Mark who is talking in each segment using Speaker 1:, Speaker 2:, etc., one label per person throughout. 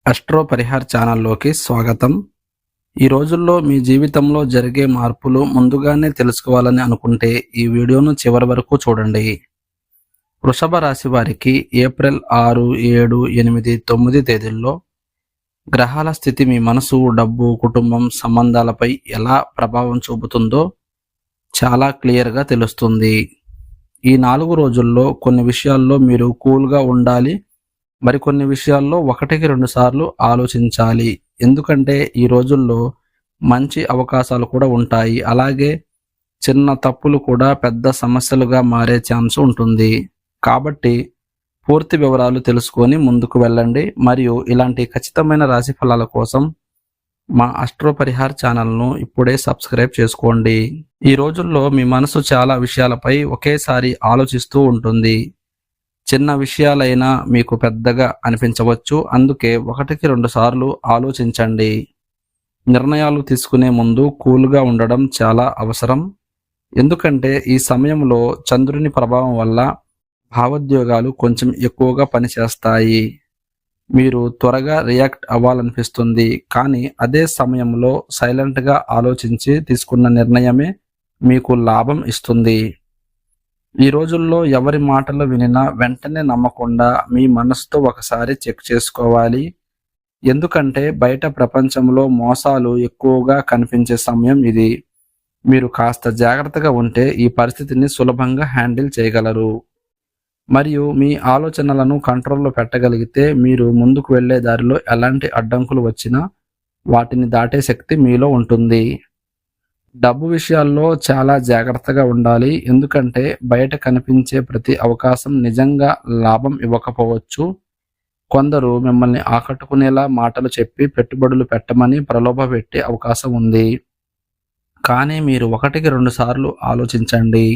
Speaker 1: Astro Parihar ఛానల్లోకి స్వాగతం. ఈ రోజుల్లో మీ జీవితంలో జరిగే మార్పులు ముందుగానే తెలుసుకోవాలని అనుకుంటే ఈ వీడియోను చివరి వరకు చూడండి. వృషభ రాశి వారికి ఏప్రిల్ 6, 7, 8, 9 తేదీల్లో గ్రహాల స్థితి మీ మనసు, డబ్బు, కుటుంబం, సంబంధాలపై ఎలా ప్రభావం చూపుతుందో చాలా క్లియర్గా తెలుస్తుంది. ఈ 4 రోజుల్లో కొన్ని విషయాల్లో మీరు కూల్గా ఉండాలి, మరికొన్ని విషయాల్లో 1-2 సార్లు ఆలోచించాలి. ఎందుకంటే ఈ రోజుల్లో మంచి అవకాశాలు కూడా ఉంటాయి. అలాగే చిన్న తప్పులు కూడా పెద్ద సమస్యలుగా మారే ఛాన్స్ ఉంటుంది. కాబట్టి పూర్తి వివరాలు తెలుసుకొని ముందుకు వెళ్ళండి. మరియు ఇలాంటి ఖచ్చితమైన రాశి ఫలాల కోసం మా అస్ట్రో పరిహార్ ఛానల్ను ఇప్పుడే సబ్స్క్రైబ్ చేసుకోండి. ఈ రోజుల్లో మీ మనసు చాలా విషయాలపై ఒకేసారి ఆలోచిస్తూ ఉంటుంది. చిన్న విషయాలైనా మీకు పెద్దగా అనిపించవచ్చు. అందుకే 1-2 సార్లు ఆలోచించండి. నిర్ణయాలు తీసుకునే ముందు కూల్గా ఉండడం చాలా అవసరం. ఎందుకంటే ఈ సమయంలో చంద్రుని ప్రభావం వల్ల భావోద్వేగాలు కొంచెం ఎక్కువగా పనిచేస్తాయి. మీరు త్వరగా రియాక్ట్ అవ్వాలనిపిస్తుంది. కానీ అదే సమయంలో సైలెంట్గా ఆలోచించి తీసుకున్న నిర్ణయమే మీకు లాభం ఇస్తుంది. ఈ రోజుల్లో ఎవరి మాటలు వినినా వెంటనే నమ్మకుండా మీ మనసుతో ఒకసారి చెక్ చేసుకోవాలి. ఎందుకంటే బయట ప్రపంచంలో మోసాలు ఎక్కువగా కనిపించే సమయం ఇది. మీరు కాస్త జాగ్రత్తగా ఉంటే ఈ పరిస్థితిని సులభంగా హ్యాండిల్ చేయగలరు. మరియు మీ ఆలోచనలను కంట్రోల్లో పెట్టగలిగితే మీరు ముందుకు వెళ్లే దారిలో ఎలాంటి అడ్డంకులు వచ్చినా వాటిని దాటే శక్తి మీలో ఉంటుంది. డబ్బు విషయాల్లో చాలా జాగ్రత్తగా ఉండాలి. ఎందుకంటే బయట కనిపించే ప్రతి అవకాశం నిజంగా లాభం ఇవ్వకపోవచ్చు. కొందరు మిమ్మల్ని ఆకట్టుకునేలా మాటలు చెప్పి పెట్టుబడులు పెట్టమని ప్రలోభపెట్టే అవకాశం ఉంది. కానీ మీరు 1-2 సార్లు ఆలోచించండి.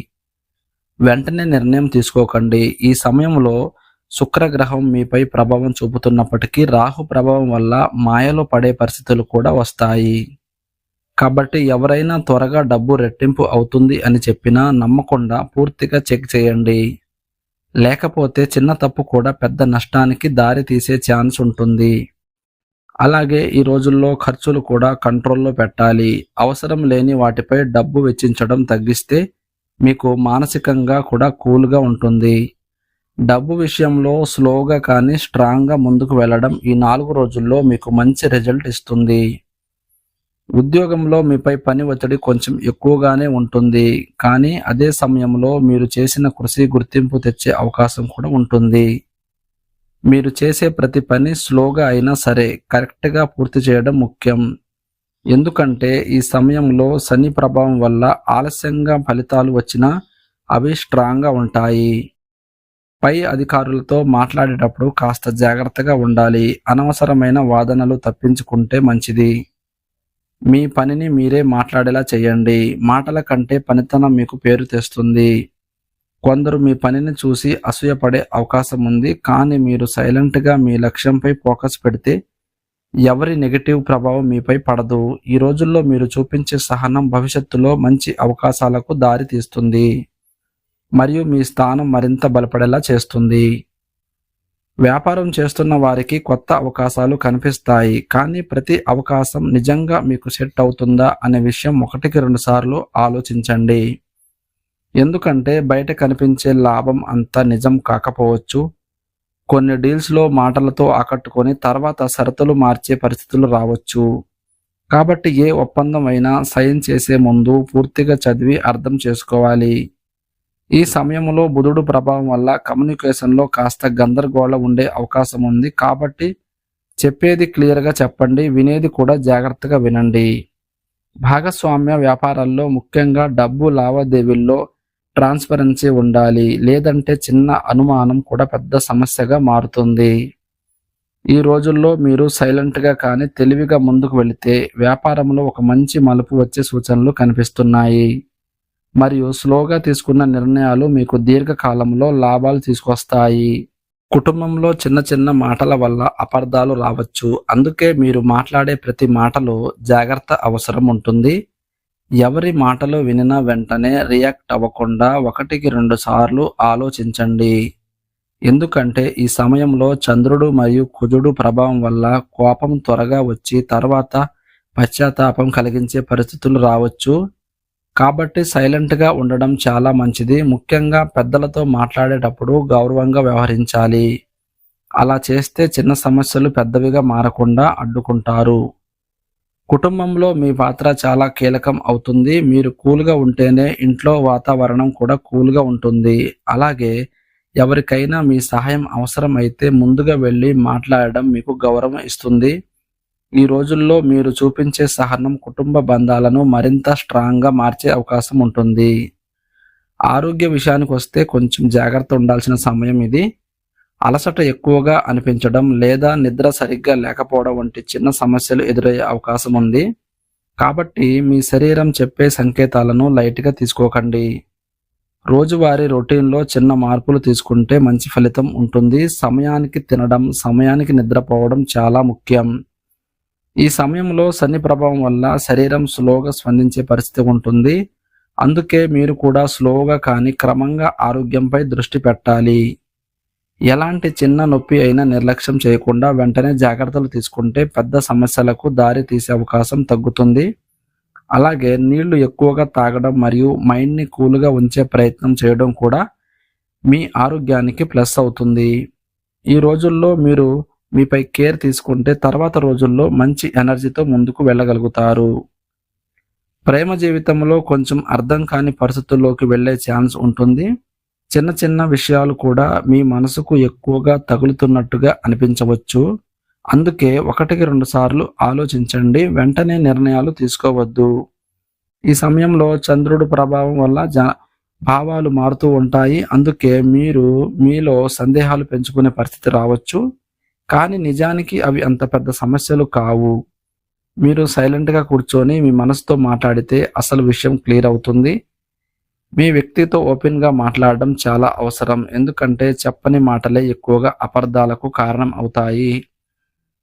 Speaker 1: వెంటనే నిర్ణయం తీసుకోకండి. ఈ సమయంలో శుక్రగ్రహం మీపై ప్రభావం చూపుతున్నప్పటికీ రాహు ప్రభావం వల్ల మాయలో పడే పరిస్థితులు కూడా వస్తాయి. కాబట్టి ఎవరైనా త్వరగా డబ్బు రెట్టింపు అవుతుంది అని చెప్పినా నమ్మకుండా పూర్తిగా చెక్ చేయండి. లేకపోతే చిన్న తప్పు కూడా పెద్ద నష్టానికి దారి తీసే ఛాన్స్ ఉంటుంది. అలాగే ఈ రోజుల్లో ఖర్చులు కూడా కంట్రోల్లో పెట్టాలి. అవసరం లేని వాటిపై డబ్బు వెచ్చించడం తగ్గిస్తే మీకు మానసికంగా కూడా కూల్గా ఉంటుంది. డబ్బు విషయంలో స్లోగా కానీ స్ట్రాంగ్గా ముందుకు వెళ్ళడం ఈ 4 రోజుల్లో మీకు మంచి రిజల్ట్ ఇస్తుంది. ఉద్యోగంలో మీపై పని ఒత్తిడి కొంచెం ఎక్కువగానే ఉంటుంది. కానీ అదే సమయంలో మీరు చేసిన కృషి గుర్తింపు తెచ్చే అవకాశం కూడా ఉంటుంది. మీరు చేసే ప్రతి పని స్లోగా అయినా సరే కరెక్ట్గా పూర్తి చేయడం ముఖ్యం. ఎందుకంటే ఈ సమయంలో శని ప్రభావం వల్ల ఆలస్యంగా ఫలితాలు వచ్చినా అవి స్ట్రాంగ్గా ఉంటాయి. పై అధికారులతో మాట్లాడేటప్పుడు కాస్త జాగ్రత్తగా ఉండాలి. అనవసరమైన వాదనలు తప్పించుకుంటే మంచిది. మీ పనిని మీరే మాట్లాడేలా చేయండి. మాటల కంటే పనితనం మీకు పేరు తెస్తుంది. కొందరు మీ పనిని చూసి అసూయపడే అవకాశం ఉంది. కానీ మీరు సైలెంట్గా మీ లక్ష్యంపై ఫోకస్ పెడితే ఎవరి నెగటివ్ ప్రభావం మీపై పడదు. ఈ రోజుల్లో మీరు చూపించే సహనం భవిష్యత్తులో మంచి అవకాశాలకు దారి తీస్తుంది మరియు మీ స్థానం మరింత బలపడేలా చేస్తుంది. వ్యాపారం చేస్తున్న వారికి కొత్త అవకాశాలు కనిపిస్తాయి. కానీ ప్రతి అవకాశం నిజంగా మీకు సెట్ అవుతుందా అనే విషయం 1-2 సార్లు ఆలోచించండి. ఎందుకంటే బయట కనిపించే లాభం అంత నిజం కాకపోవచ్చు. కొన్ని డీల్స్లో మాటలతో ఆకట్టుకొని తర్వాత షరతులు మార్చే పరిస్థితులు రావచ్చు. కాబట్టి ఏ ఒప్పందం అయినా సైన్ చేసే ముందు పూర్తిగా చదివి అర్థం చేసుకోవాలి. ఈ సమయంలో బుధుడు ప్రభావం వల్ల కమ్యూనికేషన్లో కాస్త గందరగోళం ఉండే అవకాశం ఉంది. కాబట్టి చెప్పేది క్లియర్గా చెప్పండి, వినేది కూడా జాగ్రత్తగా వినండి. భాగస్వామ్య వ్యాపారాల్లో ముఖ్యంగా డబ్బు లావాదేవీల్లో ట్రాన్స్పరెన్సీ ఉండాలి. లేదంటే చిన్న అనుమానం కూడా పెద్ద సమస్యగా మారుతుంది. ఈ రోజుల్లో మీరు సైలెంట్గా కానీ తెలివిగా ముందుకు వెళితే వ్యాపారంలో ఒక మంచి మలుపు వచ్చే సూచనలు కనిపిస్తున్నాయి. మరియు స్లోగా తీసుకున్న నిర్ణయాలు మీకు దీర్ఘకాలంలో లాభాలు తీసుకొస్తాయి. కుటుంబంలో చిన్న చిన్న మాటల వల్ల అపార్థాలు రావచ్చు. అందుకే మీరు మాట్లాడే ప్రతి మాటలో జాగ్రత్త అవసరం ఉంటుంది. ఎవరి మాటలు వినినా వెంటనే రియాక్ట్ అవ్వకుండా 1-2 సార్లు ఆలోచించండి. ఎందుకంటే ఈ సమయంలో చంద్రుడు మరియు కుజుడు ప్రభావం వల్ల కోపం త్వరగా వచ్చి తర్వాత పశ్చాత్తాపం కలిగించే పరిస్థితులు రావచ్చు. కాబట్టి సైలెంట్గా ఉండడం చాలా మంచిది. ముఖ్యంగా పెద్దలతో మాట్లాడేటప్పుడు గౌరవంగా వ్యవహరించాలి. అలా చేస్తే చిన్న సమస్యలు పెద్దవిగా మారకుండా అడ్డుకుంటారు. కుటుంబంలో మీ పాత్ర చాలా కీలకం అవుతుంది. మీరు కూల్గా ఉంటేనే ఇంట్లో వాతావరణం కూడా కూల్గా ఉంటుంది. అలాగే ఎవరికైనా మీ సహాయం అవసరం అయితే ముందుగా వెళ్ళి మాట్లాడడం మీకు గౌరవం ఇస్తుంది. ఈ రోజుల్లో మీరు చూపించే సహనం కుటుంబ బంధాలను మరింత స్ట్రాంగ్గా మార్చే అవకాశం ఉంటుంది. ఆరోగ్య విషయానికి వస్తే కొంచెం జాగ్రత్త ఉండాల్సిన సమయం ఇది. అలసట ఎక్కువగా అనిపించడం లేదా నిద్ర సరిగ్గా లేకపోవడం వంటి చిన్న సమస్యలు ఎదురయ్యే అవకాశం ఉంది. కాబట్టి మీ శరీరం చెప్పే సంకేతాలను లైట్గా తీసుకోకండి. రోజువారీ రొటీన్లో చిన్న మార్పులు తీసుకుంటే మంచి ఫలితం ఉంటుంది. సమయానికి తినడం, సమయానికి నిద్రపోవడం చాలా ముఖ్యం. ఈ సమయంలో శని ప్రభావం వల్ల శరీరం స్లోగా స్పందించే పరిస్థితి ఉంటుంది. అందుకే మీరు కూడా స్లోగా కానీ క్రమంగా ఆరోగ్యంపై దృష్టి పెట్టాలి. ఎలాంటి చిన్న నొప్పి అయినా నిర్లక్ష్యం చేయకుండా వెంటనే జాగ్రత్తలు తీసుకుంటే పెద్ద సమస్యలకు దారి తీసే అవకాశం తగ్గుతుంది. అలాగే నీళ్లు ఎక్కువగా తాగడం మరియు మైండ్ని కూల్గా ఉంచే ప్రయత్నం చేయడం కూడా మీ ఆరోగ్యానికి ప్లస్ అవుతుంది. ఈ రోజుల్లో మీరు మీపై కేర్ తీసుకుంటే తర్వాత రోజుల్లో మంచి ఎనర్జీతో ముందుకు వెళ్ళగలుగుతారు. ప్రేమ జీవితంలో కొంచెం అర్థం కాని పరిస్థితుల్లోకి వెళ్ళే ఛాన్స్ ఉంటుంది. చిన్న చిన్న విషయాలు కూడా మీ మనసుకు ఎక్కువగా తగులుతున్నట్టుగా అనిపించవచ్చు. అందుకే 1-2 సార్లు ఆలోచించండి. వెంటనే నిర్ణయాలు తీసుకోవద్దు. ఈ సమయంలో చంద్రుడు ప్రభావం వల్ల భావాలు మారుతూ ఉంటాయి. అందుకే మీరు మీలో సందేహాలు పెంచుకునే పరిస్థితి రావచ్చు. కానీ నిజానికి అవి అంత పెద్ద సమస్యలు కావు. మీరు సైలెంట్గా కూర్చొని మీ మనసుతో మాట్లాడితే అసలు విషయం క్లియర్ అవుతుంది. మీ వ్యక్తితో ఓపెన్గా మాట్లాడడం చాలా అవసరం. ఎందుకంటే చెప్పని మాటలే ఎక్కువగా అపార్థాలకు కారణం అవుతాయి.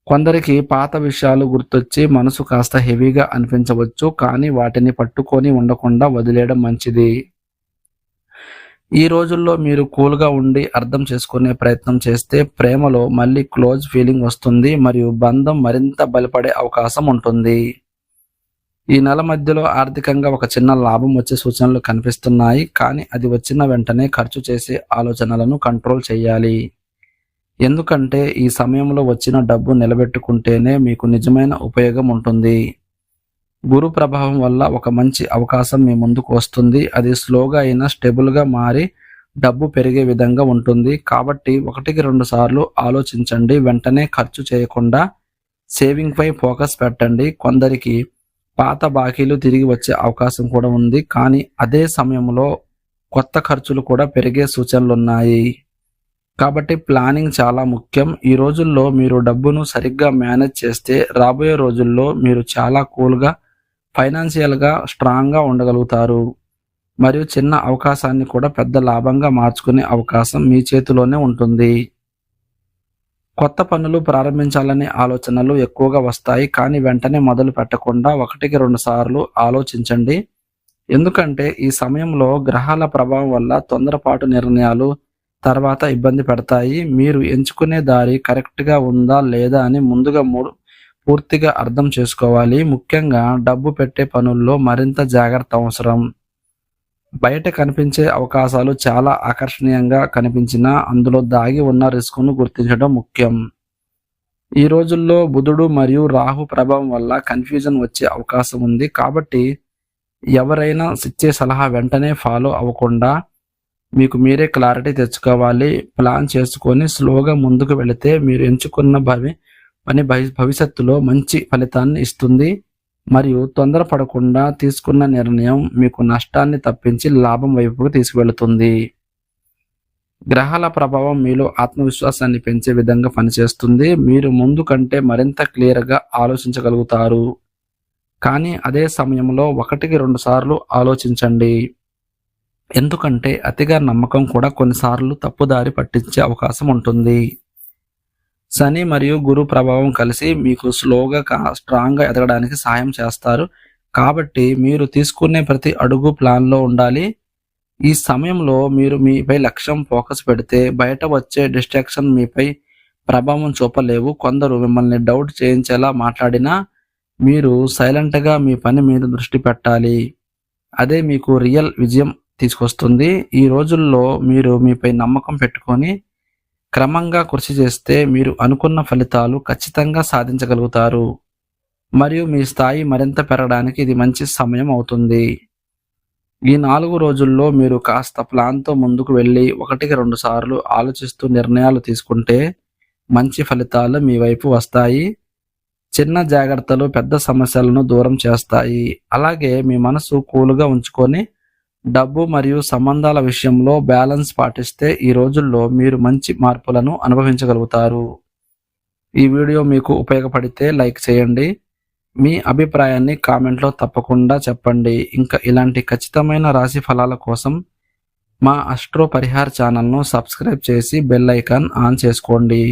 Speaker 1: కొందరికి పాత విషయాలు గుర్తొచ్చి మనసు కాస్త హెవీగా అనిపించవచ్చు. కానీ వాటిని పట్టుకొని ఉండకుండా వదిలేయడం మంచిది. ఈ రోజుల్లో మీరు కూల్గా ఉండి అర్థం చేసుకునే ప్రయత్నం చేస్తే ప్రేమలో మళ్ళీ క్లోజ్ ఫీలింగ్ వస్తుంది మరియు బంధం మరింత బలపడే అవకాశం ఉంటుంది. ఈ నెల మధ్యలో ఆర్థికంగా ఒక చిన్న లాభం వచ్చే సూచనలు కనిపిస్తున్నాయి. కానీ అది వచ్చిన వెంటనే ఖర్చు చేసే ఆలోచనలను కంట్రోల్ చేయాలి. ఎందుకంటే ఈ సమయంలో వచ్చిన డబ్బు నిలబెట్టుకుంటేనే మీకు నిజమైన ఉపయోగం ఉంటుంది. గురు ప్రభావం వల్ల ఒక మంచి అవకాశం మీ ముందుకు వస్తుంది. అది స్లోగా అయినా స్టేబుల్గా మారి డబ్బు పెరిగే విధంగా ఉంటుంది. కాబట్టి 1-2 సార్లు ఆలోచించండి. వెంటనే ఖర్చు చేయకుండా సేవింగ్ పై ఫోకస్ పెట్టండి. కొందరికి పాత బాకీలు తిరిగి వచ్చే అవకాశం కూడా ఉంది. కానీ అదే సమయంలో కొత్త ఖర్చులు కూడా పెరిగే సూచనలున్నాయి. కాబట్టి ప్లానింగ్ చాలా ముఖ్యం. ఈ రోజుల్లో మీరు డబ్బును సరిగ్గా మేనేజ్ చేస్తే రాబోయే రోజుల్లో మీరు చాలా కూల్గా ఫైనాన్షియల్గా స్ట్రాంగ్గా ఉండగలుగుతారు. మరియు చిన్న అవకాశాన్ని కూడా పెద్ద లాభంగా మార్చుకునే అవకాశం మీ చేతిలోనే ఉంటుంది. కొత్త పనులు ప్రారంభించాలనే ఆలోచనలు ఎక్కువగా వస్తాయి. కానీ వెంటనే మొదలు పెట్టకుండా 1-2 సార్లు ఆలోచించండి. ఎందుకంటే ఈ సమయంలో గ్రహాల ప్రభావం వల్ల తొందరపాటు నిర్ణయాలు తర్వాత ఇబ్బంది పెడతాయి. మీరు ఎంచుకునే దారి కరెక్ట్గా ఉందా లేదా అని ముందుగా పూర్తిగా అర్థం చేసుకోవాలి. ముఖ్యంగా డబ్బు పెట్టే పనుల్లో మరింత జాగ్రత్త అవసరం. బయట కనిపించే అవకాశాలు చాలా ఆకర్షణీయంగా కనిపించినా అందులో దాగి ఉన్న రిస్కును గుర్తించడం ముఖ్యం. ఈ రోజుల్లో బుధుడు మరియు రాహు ప్రభావం వల్ల కన్ఫ్యూజన్ వచ్చే అవకాశం ఉంది. కాబట్టి ఎవరైనా ఇచ్చే సలహా వెంటనే ఫాలో అవ్వకుండా మీకు మీరే క్లారిటీ తెచ్చుకోవాలి. ప్లాన్ చేసుకొని స్లోగా ముందుకు వెళితే మీరు ఎంచుకున్న పని భవిష్యత్తులో మంచి ఫలితాన్ని ఇస్తుంది. మరియు తొందరపడకుండా తీసుకున్న నిర్ణయం మీకు నష్టాన్ని తప్పించి లాభం వైపుకు తీసుకువెళుతుంది. గ్రహాల ప్రభావం మీలో ఆత్మవిశ్వాసాన్ని పెంచే విధంగా పనిచేస్తుంది. మీరు ముందు కంటే మరింత క్లియర్గా ఆలోచించగలుగుతారు. కానీ అదే సమయంలో 1-2 సార్లు ఆలోచించండి. ఎందుకంటే అతిగా నమ్మకం కూడా కొన్నిసార్లు తప్పుదారి పట్టించే అవకాశం ఉంటుంది. శని మరియు గురు ప్రభావం కలిసి మీకు స్ట్రాంగ్గా ఎదగడానికి సహాయం చేస్తారు. కాబట్టి మీరు తీసుకునే ప్రతి అడుగు ప్లాన్లో ఉండాలి. ఈ సమయంలో మీరు మీపై లక్ష్యం ఫోకస్ పెడితే బయట వచ్చే డిస్ట్రాక్షన్ మీపై ప్రభావం చూపలేవు. కొందరు మిమ్మల్ని డౌట్ చేయించేలా మాట్లాడినా మీరు సైలెంట్గా మీ పని మీద దృష్టి పెట్టాలి. అదే మీకు రియల్ విజయం తీసుకొస్తుంది. ఈ రోజుల్లో మీరు మీపై నమ్మకం పెట్టుకొని క్రమంగా కృషి చేస్తే మీరు అనుకున్న ఫలితాలు ఖచ్చితంగా సాధించగలుగుతారు. మరియు మీ స్థాయి మరింత పెరగడానికి ఇది మంచి సమయం అవుతుంది. ఈ 4 రోజుల్లో మీరు కాస్త ప్లాన్తో ముందుకు వెళ్ళి 1-2 సార్లు ఆలోచిస్తూ నిర్ణయాలు తీసుకుంటే మంచి ఫలితాలు మీ వైపు వస్తాయి. చిన్న జాగ్రత్తలు పెద్ద సమస్యలను దూరం చేస్తాయి. అలాగే మీ మనసు కూల్గా ఉంచుకొని డబ్బు మరియు సంబంధాల విషయంలో బ్యాలెన్స్ పాటిస్తే ఈ రోజుల్లో మీరు మంచి మార్పులను అనుభవించగలుగుతారు. ఈ వీడియో మీకు ఉపయోగపడితే లైక్ చేయండి. మీ అభిప్రాయాన్ని కామెంట్లో తప్పకుండా చెప్పండి. ఇంకా ఇలాంటి ఖచ్చితమైన రాశి ఫలాల కోసం మా అస్ట్రో పరిహార్ ఛానల్ను సబ్స్క్రైబ్ చేసి బెల్ ఐకాన్ ఆన్ చేసుకోండి.